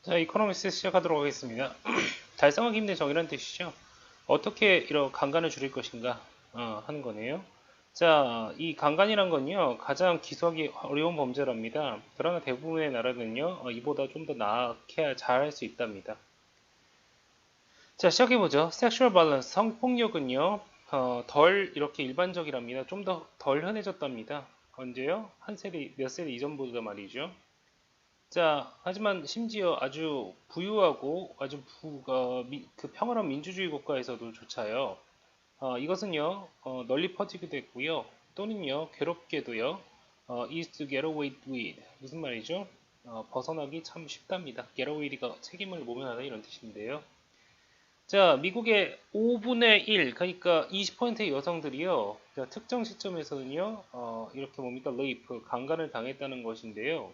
자, 이코노미스 시작하도록 하겠습니다. 달성하기 힘든 정의란 뜻이죠. 어떻게 이런 강간을 줄일 것인가 하는 거네요. 자, 이 강간이란 건요, 가장 기소하기 어려운 범죄랍니다. 그러나 대부분의 나라는요, 이보다 좀 더 나게 잘할 수 있답니다. 자, 시작해보죠. 섹슈얼 밸런스, 성폭력은요, 덜 이렇게 일반적이랍니다. 좀 더 덜 흔해졌답니다. 언제요? 한 세대, 몇 세대 이전보다 말이죠. 자, 하지만 심지어 아주 부유하고 아주 그 평화로운 민주주의 국가에서도 조차요. 이것은요, 널리 퍼지기도 했고요. 또는요, 괴롭게도요, is to get away with. 무슨 말이죠? 벗어나기 참 쉽답니다. get away가 책임을 모면하다 이런 뜻인데요. 자, 미국의 5분의 1, 그러니까 20%의 여성들이요, 자, 특정 시점에서는요, 이렇게 뭡니까, 레이프, 강간을 당했다는 것인데요.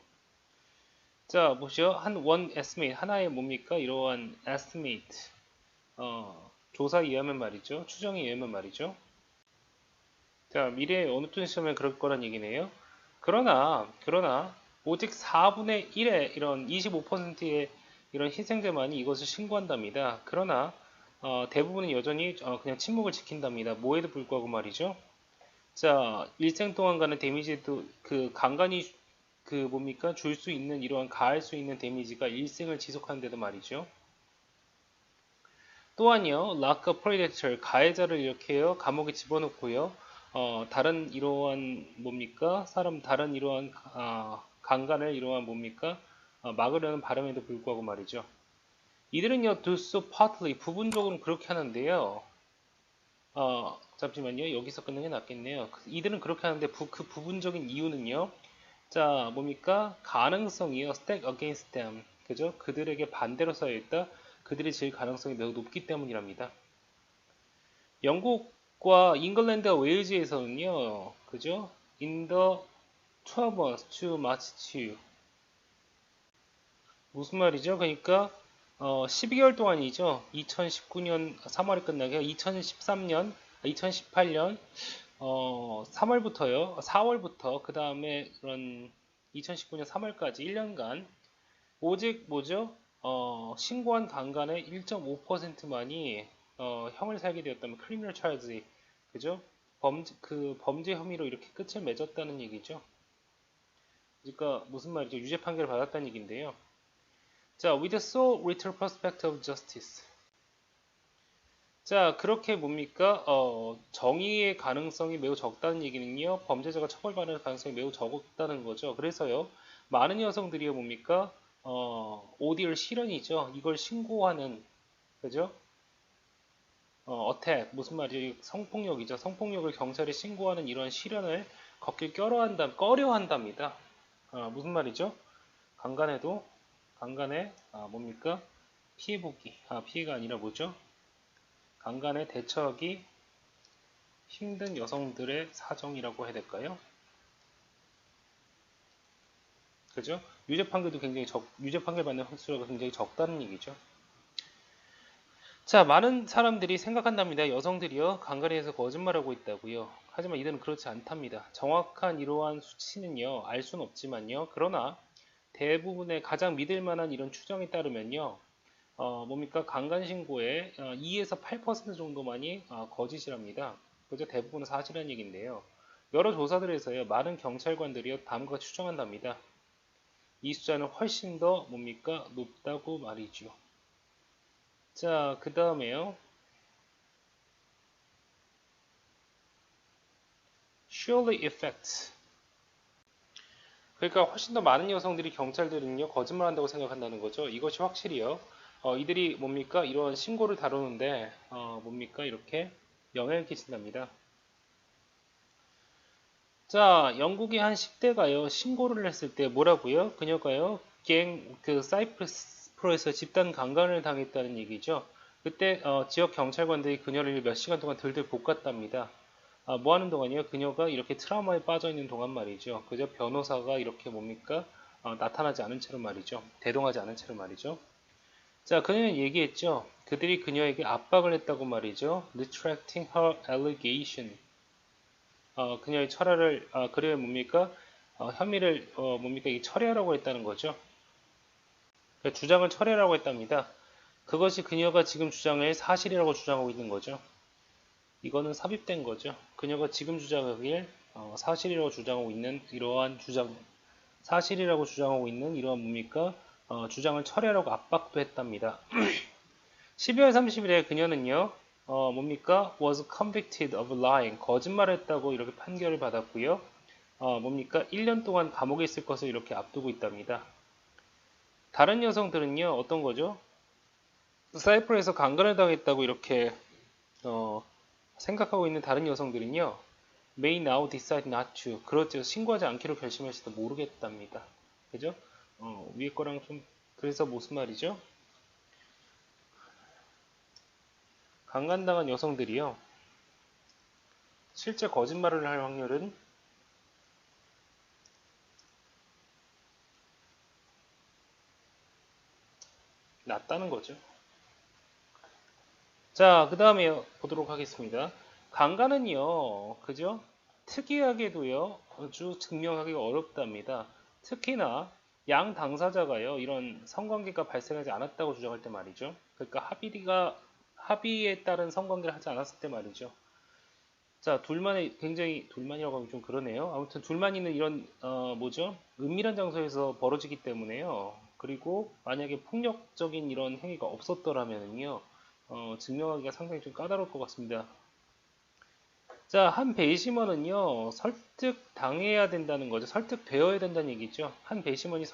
자, 보시죠. 한 원 estimate, 하나의 뭡니까? 이러한 estimate, 조사에 의하면 말이죠. 추정에 의하면 말이죠. 자, 미래의 어느 시점에 그럴 거란 얘기네요. 그러나, 오직 4분의 1의 이런 25%의 이런 희생자만이 이것을 신고한답니다. 그러나, 대부분은 여전히 그냥 침묵을 지킨답니다. 뭐에도 불구하고 말이죠. 자, 일생 동안 가는 데미지도 그 간간이 그 뭡니까? 줄 수 있는 이러한 가할 수 있는 데미지가 일생을 지속하는데도 말이죠. 또한요, 락커 프레데터 가해자를 이렇게요 감옥에 집어넣고요. 다른 이러한 뭡니까? 사람 다른 이러한 강간을 이러한 뭡니까? 막으려는 바람에도 불구하고 말이죠. 이들은요, do so partly 부분적으로 그렇게 하는데요. 잠시만요. 여기서 끊는 게 낫겠네요. 이들은 그렇게 하는데 그 부분적인 이유는요. 자, 뭡니까? 가능성이요. stack against them. 그죠? 그들에게 반대로 쌓여 있다. 그들이 질 가능성이 매우 높기 때문이랍니다. 영국과 잉글랜드와 웨일즈에서는요. 그죠? In the 12 months to March to. 무슨 말이죠? 그러니까 12개월 동안이죠. 2019년 3월에 끝나게 2013년, 2018년 3월부터요. 4월부터 그 다음에 그런 2019년 3월까지 1년간 오직 뭐죠? 신고한 강간의 1.5%만이 형을 살게 되었다면 크리미널 차일즈 그죠? 범죄 혐의로 이렇게 끝을 맺었다는 얘기죠. 그러니까 무슨 말이죠? 유죄 판결을 받았다는 얘기인데요. 자, with so little perspective of justice. 자, 그렇게 뭡니까? 정의의 가능성이 매우 적다는 얘기는요, 범죄자가 처벌받을 가능성이 매우 적다는 거죠. 그래서요, 많은 여성들이요, 뭡니까? 오디얼 실현이죠. 이걸 신고하는, 그죠? 어택, 무슨 말이죠? 성폭력이죠. 성폭력을 경찰에 신고하는 이런 실현을 걷길 꺼려 한답니다. 무슨 말이죠? 강간에도, 강간에, 뭡니까? 피해보기. 피해가 아니라 뭐죠? 강간에 대처하기 힘든 여성들의 사정이라고 해야 될까요? 그죠? 유죄 판결 받는 횟수가 굉장히 적다는 얘기죠. 자, 많은 사람들이 생각한답니다. 여성들이요, 강간에서 거짓말하고 있다고요. 하지만 이들은 그렇지 않답니다. 정확한 이러한 수치는요, 알 수는 없지만요. 그러나 대부분의 가장 믿을 만한 이런 추정에 따르면요, 뭡니까? 강간 신고의 2에서 8% 정도만이 거짓이랍니다. 그죠? 대부분은 사실이라는 얘기인데요. 여러 조사들에서요, 많은 경찰관들이요, 다음과 같이 추정한답니다. 이 숫자는 훨씬 더 뭡니까? 높다고 말이죠. 자, 그 다음에요. surely effect. 그러니까 훨씬 더 많은 여성들이 경찰들은요, 거짓말한다고 생각한다는 거죠. 이것이 확실히요. 이들이 뭡니까? 이런 신고를 다루는데, 뭡니까? 이렇게 영향을 끼친답니다. 자, 영국의 한 10대가요, 신고를 했을 때 뭐라고요? 그녀가요, 사이프러스에서 집단 강간을 당했다는 얘기죠. 그때, 지역 경찰관들이 그녀를 몇 시간 동안 들들 볶았답니다. 뭐 하는 동안이요? 그녀가 이렇게 트라우마에 빠져 있는 동안 말이죠. 그저 변호사가 이렇게 뭡니까? 나타나지 않은 채로 말이죠. 대동하지 않은 채로 말이죠. 자, 그녀는 얘기했죠. 그들이 그녀에게 압박을 했다고 말이죠. retracting her allegation. 그녀의 철회를 그래 뭡니까? 혐의를 뭡니까? 이 철회하라고 했다는 거죠. 그러니까 주장을 철회라고 했답니다. 그것이 그녀가 지금 주장을 사실이라고 주장하고 있는 거죠. 이거는 삽입된 거죠. 그녀가 지금 주장하길 사실이라고 주장하고 있는 이러한 주장, 사실이라고 주장하고 있는 이러한 뭡니까? 주장을 철회하라고 압박도 했답니다. 12월 30일에 그녀는요, 뭡니까? was convicted of lying. 거짓말을 했다고 이렇게 판결을 받았고요. 뭡니까? 1년 동안 감옥에 있을 것을 이렇게 앞두고 있답니다. 다른 여성들은요, 어떤 거죠? 사이프러에서 강간을 당했다고 이렇게 생각하고 있는 다른 여성들은요, may now decide not to. 그렇죠. 신고하지 않기로 결심할지도 모르겠답니다. 그죠? 위에 거랑 좀, 그래서 무슨 말이죠? 강간당한 여성들이요, 실제 거짓말을 할 확률은 낮다는 거죠. 자, 그 다음에 보도록 하겠습니다. 강간은요, 그죠? 특이하게도요, 아주 증명하기가 어렵답니다. 특히나 양 당사자가요, 이런 성관계가 발생하지 않았다고 주장할 때 말이죠. 그러니까 합의에 따른 성관계를 하지 않았을 때 말이죠. 자, 둘만이라고 하면 좀 그러네요. 아무튼 둘만 있는 이런, 뭐죠? 은밀한 장소에서 벌어지기 때문에요. 그리고 만약에 폭력적인 이런 행위가 없었더라면요. 증명하기가 상당히 좀 까다로울 것 같습니다. 자, 한 배심원은요, 설득당해야 된다는 거죠. 설득되어야 된다는 얘기죠. 한 배심원이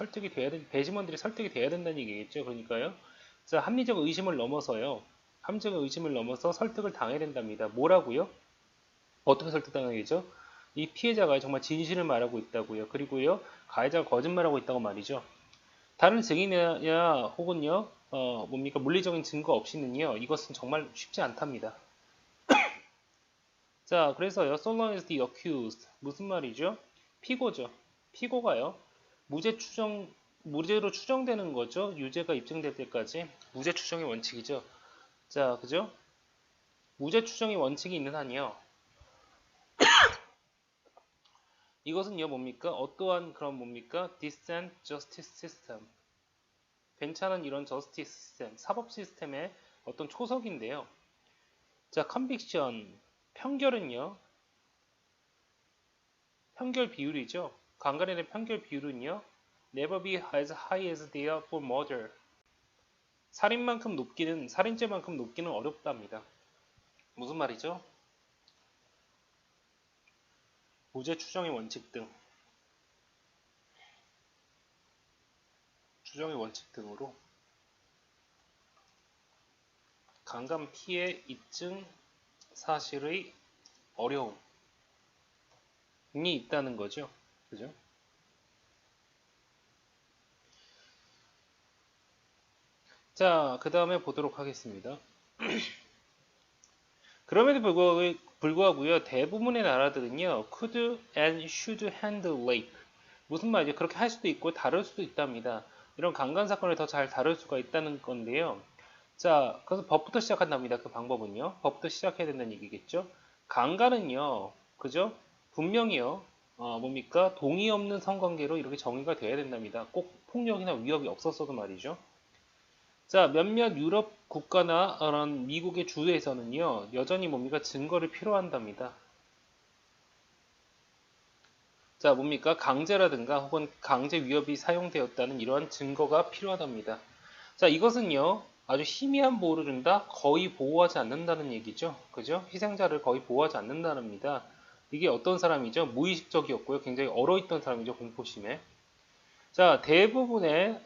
배심원들이 설득이 돼야 된다는 얘기겠죠. 그러니까요. 자, 합리적 의심을 넘어서요. 합리적 의심을 넘어서 설득을 당해야 된답니다. 뭐라고요? 어떻게 설득당하겠죠? 이 피해자가 정말 진실을 말하고 있다고요. 그리고요, 가해자가 거짓말하고 있다고 말이죠. 다른 증인이나 혹은요, 뭡니까, 물리적인 증거 없이는요, 이것은 정말 쉽지 않답니다. 자, 그래서요, so long as the accused. 무슨 말이죠? 피고죠. 피고가요, 무죄로 추정되는 거죠. 유죄가 입증될 때까지. 무죄 추정의 원칙이죠. 자, 그죠? 무죄 추정의 원칙이 있는 한이요. 이것은요, 뭡니까? 어떠한 그런 뭡니까? decent justice system. 괜찮은 이런 저스티스 시스템, 사법 시스템의 어떤 초석인데요. 자, conviction. 편결은요, 편결 비율이죠. 강간에 대한 편결 비율은요, never be as high as they are for murder. 살인죄만큼 높기는 어렵답니다. 무슨 말이죠? 무죄 추정의 원칙 등, 추정의 원칙 등으로 강간 피해 입증 사실의 어려움이 있다는 거죠. 그죠? 자, 그 다음에 보도록 하겠습니다. 그럼에도 불구하고요, 대부분의 나라들은요, could and should handle rape. 무슨 말이죠? 그렇게 할 수도 있고 다룰 수도 있답니다. 이런 강간 사건을 더 잘 다룰 수가 있다는 건데요. 자, 그래서 법부터 시작한답니다. 그 방법은요. 법부터 시작해야 된다는 얘기겠죠. 강간은요, 그죠? 분명히요, 뭡니까? 동의 없는 성관계로 이렇게 정의가 돼야 된답니다. 꼭 폭력이나 위협이 없었어도 말이죠. 자, 몇몇 유럽 국가나 그런 미국의 주에서는요, 여전히 뭡니까? 증거를 필요한답니다. 자, 뭡니까? 강제라든가 혹은 강제 위협이 사용되었다는 이러한 증거가 필요하답니다. 자, 이것은요, 아주 희미한 보호를 준다? 거의 보호하지 않는다는 얘기죠. 그죠? 희생자를 거의 보호하지 않는다랍니다. 이게 어떤 사람이죠? 무의식적이었고요. 굉장히 얼어있던 사람이죠. 공포심에. 자, 대부분의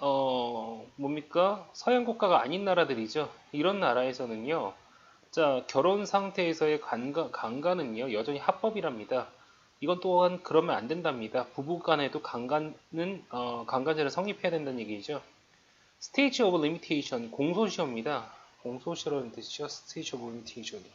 뭡니까? 서양 국가가 아닌 나라들이죠. 이런 나라에서는요. 자, 결혼 상태에서의 강간은요. 여전히 합법이랍니다. 이건 또한 그러면 안 된답니다. 부부 간에도 강간죄를 성립해야 된다는 얘기죠. Stage of Limitation, 공소시효입니다. 공소시효라는 뜻이죠. Stage of Limitation이.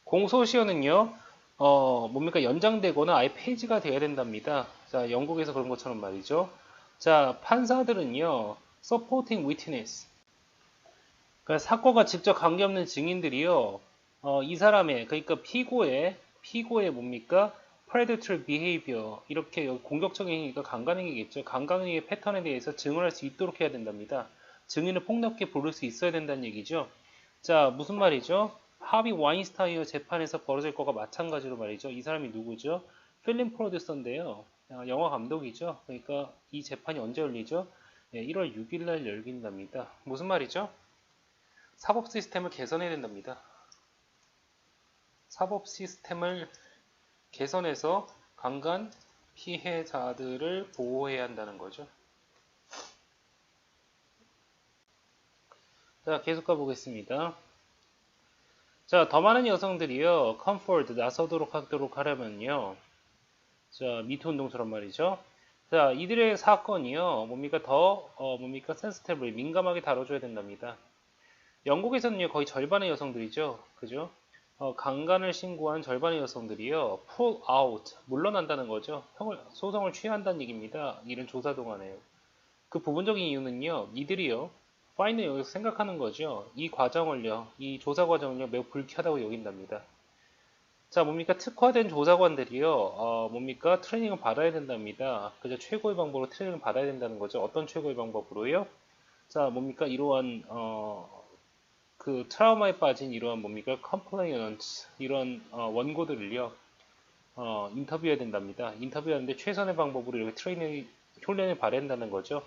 공소시효는요, 뭡니까? 연장되거나 아예 폐지가 돼야 된답니다. 자, 영국에서 그런 것처럼 말이죠. 자, 판사들은요, supporting witness. 그러니까 사건과 직접 관계없는 증인들이요, 이 사람의, 그러니까 피고의 뭡니까? predator behavior 이렇게 공격적인 행위가 강간행위겠죠. 강간행위의 패턴에 대해서 증언할 수 있도록 해야 된답니다. 증인을 폭넓게 부를 수 있어야 된다는 얘기죠. 자, 무슨 말이죠? 하비 와인스타이어 재판에서 벌어질 거가 마찬가지로 말이죠. 이 사람이 누구죠? 필름 프로듀서인데요. 영화 감독이죠. 그러니까 이 재판이 언제 열리죠? 네, 1월 6일 날 열린답니다. 무슨 말이죠? 사법 시스템을 개선해야 된답니다. 사법 시스템을 개선해서 강간 피해자들을 보호해야 한다는 거죠. 자, 계속 가보겠습니다. 자, 더 많은 여성들이요, 컴포트, 나서도록 하도록 하려면요. 자, 미투 운동처럼 말이죠. 자, 이들의 사건이요, 뭡니까, 뭡니까, 센스티브리, 민감하게 다뤄줘야 된답니다. 영국에서는요, 거의 절반의 여성들이죠. 그죠? 강간을 신고한 절반의 여성들이요, pull out, 물러난다는 거죠. 소송을 취하한다는 얘기입니다. 이런 조사 동안에요. 그 부분적인 이유는요, 이들이요, 파인드 여기서 생각하는 거죠. 이 과정을요, 이 조사 과정을요, 매우 불쾌하다고 여긴답니다. 자, 뭡니까? 특화된 조사관들이요, 뭡니까? 트레이닝을 받아야 된답니다. 그죠? 최고의 방법으로 트레이닝을 받아야 된다는 거죠. 어떤 최고의 방법으로요? 자, 뭡니까? 이러한, 그 트라우마에 빠진 이러한 뭡니까? 컴플레이언트, 이런 원고들을요, 인터뷰해야 된답니다. 인터뷰하는데 최선의 방법으로 이렇게 트레이닝, 훈련을 받아야 된다는 거죠.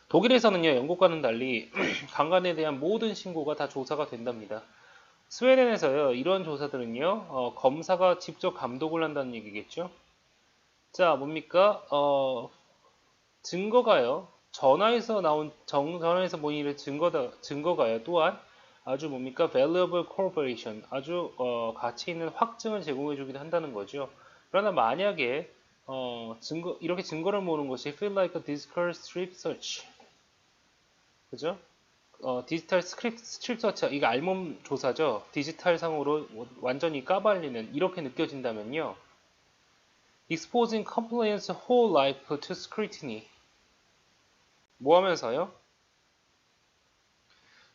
독일에서는요, 영국과는 달리 강간에 대한 모든 신고가 다 조사가 된답니다. 스웨덴에서요, 이런 조사들은요, 검사가 직접 감독을 한다는 얘기겠죠. 자, 뭡니까? 증거가요, 전화에서 모인 증거가요, 또한 아주 뭡니까? valuable corroboration, 아주 가치 있는 확증을 제공해주기도 한다는 거죠. 그러나 만약에 이렇게 증거를 모으는 것이 feel like a digital strip search, 그죠? 디지털 스트립 서치, 이게 알몸 조사죠. 디지털 상으로 완전히 까발리는, 이렇게 느껴진다면요. exposing compliance whole life to scrutiny. 뭐 하면서요?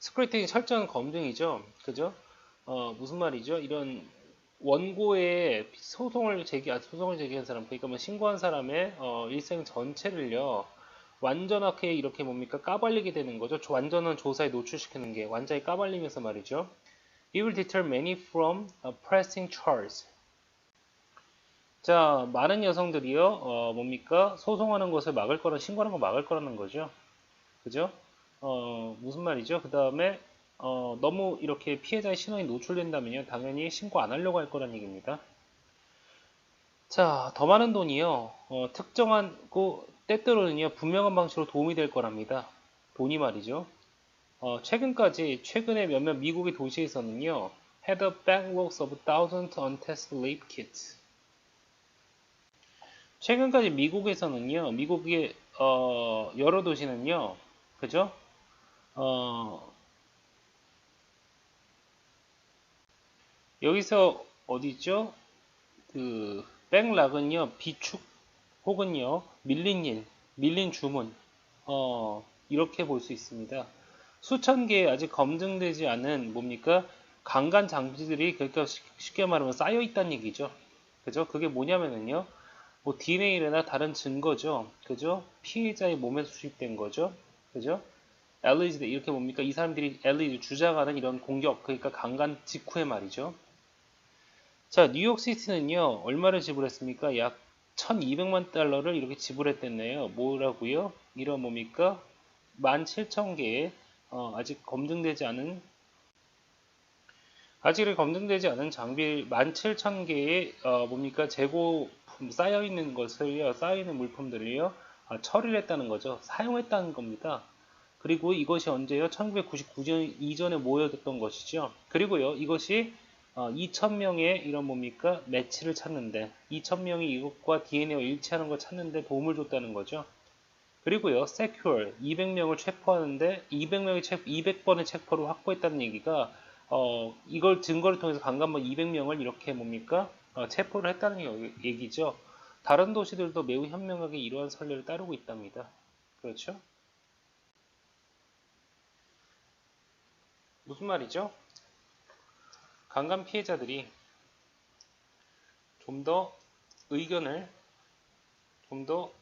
스크루티니 철저한 검증이죠. 그죠? 무슨 말이죠? 이런 원고에 소송을 제기한 사람, 그러니까 뭐 신고한 사람의 일생 전체를요, 완전하게 이렇게 뭡니까? 까발리게 되는 거죠. 완전한 조사에 노출시키는 게 완전히 까발리면서 말이죠. It will deter many from pressing charges. 자, 많은 여성들이요, 뭡니까? 소송하는 것을 막을 거라, 신고하는 걸 막을 거라는 거죠. 그죠? 무슨 말이죠? 그 다음에, 너무 이렇게 피해자의 신원이 노출된다면요, 당연히 신고 안 하려고 할 거란 얘기입니다. 자, 더 많은 돈이요, 특정하고, 때때로는요, 분명한 방식으로 도움이 될 거랍니다. 돈이 말이죠. 최근에 몇몇 미국의 도시에서는요, had a backlogs of thousands untested rape kits. 최근까지 미국에서는요, 미국의, 여러 도시는요, 그죠? 여기서 어디죠? 그 백락은요, 비축 혹은요, 밀린 주문, 이렇게 볼 수 있습니다. 수천 개의 아직 검증되지 않은 뭡니까? 강간 장비들이, 그러니까 쉽게 말하면 쌓여 있다는 얘기죠. 그죠? 그게 뭐냐면은요, 뭐 DNA나 다른 증거죠. 그죠? 피해자의 몸에서 수집된 거죠. 그죠? alleged, 이렇게 뭡니까? 이 사람들이 alleged, 주장하는 이런 공격, 그러니까 강간 직후에 말이죠. 자, 뉴욕시티는요, 얼마를 지불했습니까? 약 1200만 달러를 이렇게 지불했댔네요. 뭐라고요? 이런 뭡니까? 17,000개의, 아직 검증되지 않은 장비 17,000개의, 뭡니까? 재고품, 쌓여있는 물품들을요, 처리를 했다는 거죠. 사용했다는 겁니다. 그리고 이것이 언제요? 1999년 이전에 모여졌던 것이죠. 그리고요, 이것이 2,000명의 이런 뭡니까? 매치를 찾는데, 2,000명이 이것과 DNA가 일치하는 걸 찾는데 도움을 줬다는 거죠. 그리고요, secure, 200명을 체포하는데, 200번의 체포를 확보했다는 얘기가, 이걸 증거를 통해서 강간범 200명을 이렇게 뭡니까? 체포를 했다는 얘기죠. 다른 도시들도 매우 현명하게 이러한 선례를 따르고 있답니다. 그렇죠? 무슨 말이죠? 강간 피해자들이 좀 더 의견을 좀 더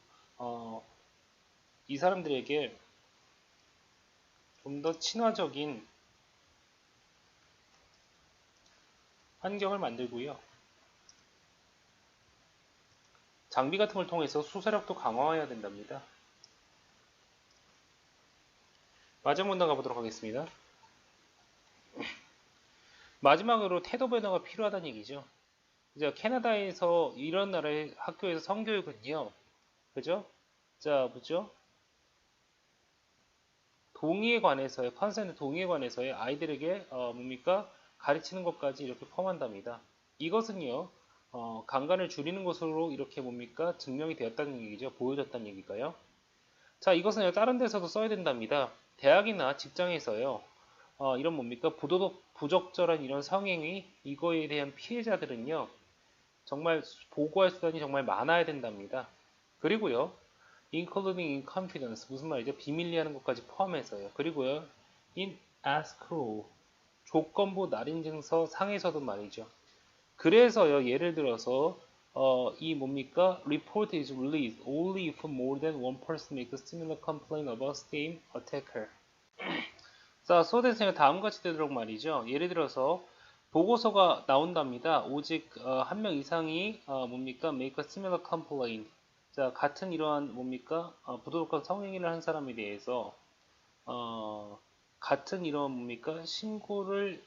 이 사람들에게 좀 더 친화적인 환경을 만들고요. 장비 같은 걸 통해서 수사력도 강화해야 된답니다. 마지막 문단 가보도록 하겠습니다. 마지막으로 태도 변화가 필요하다는 얘기죠. 이제 캐나다에서 이런 나라의 학교에서 성교육은요, 그죠? 자, 뭐죠? 동의에 관해서의 컨센트 동의에 관해서의 아이들에게 뭡니까? 가르치는 것까지 이렇게 포함한답니다. 이것은요, 강간을 줄이는 것으로 이렇게 뭡니까? 증명이 되었다는 얘기죠. 보여졌다는 얘기가요. 자, 이것은 다른 데서도 써야 된답니다. 대학이나 직장에서요. 이런 뭡니까? 부적절한 이런 성행위, 이거에 대한 피해자들은요. 정말 보고할 수단이 정말 많아야 된답니다. 그리고요. including in confidence 무슨 말이죠? 비밀리하는 것까지 포함해서요. 그리고요. in escrow 조건부 날인 증서 상에서도 말이죠. 그래서요. 예를 들어서 이 뭡니까? report is released only if more than one person makes a similar complaint about same attacker. 자, 수호대생은 다음과 같이 되도록 말이죠. 예를 들어서 보고서가 나온답니다. 오직 한 명 이상이 뭡니까? make a similar complaint. 자, 같은 이러한 뭡니까? 부도덕한 성행위를 한 사람에 대해서 같은 이런 뭡니까? 신고를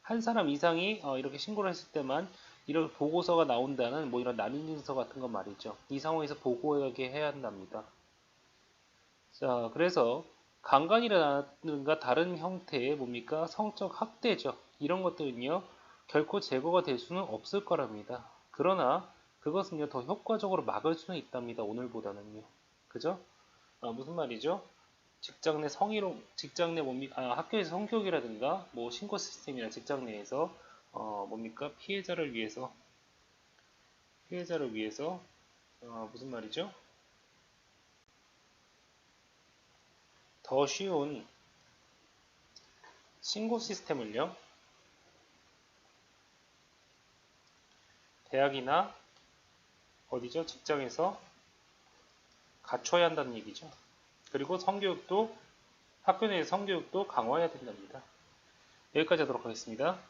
한 사람 이상이 이렇게 신고를 했을 때만 이런 보고서가 나온다는 뭐 이런 난임 증서 같은 거 말이죠. 이 상황에서 보고하게 해야 한답니다. 자, 그래서 강간이라든가 다른 형태의 뭡니까? 성적 학대죠. 이런 것들은요, 결코 제거가 될 수는 없을 거랍니다. 그러나 그것은요, 더 효과적으로 막을 수는 있답니다. 오늘보다는요. 그죠? 무슨 말이죠? 직장 내 뭡니까? 학교에서 성교육이라든가, 뭐 신고 시스템이나 직장 내에서, 뭡니까? 피해자를 위해서, 무슨 말이죠? 더 쉬운 신고 시스템을요, 대학이나 어디죠? 직장에서 갖춰야 한다는 얘기죠. 그리고 학교 내 성교육도 강화해야 된답니다. 여기까지 하도록 하겠습니다.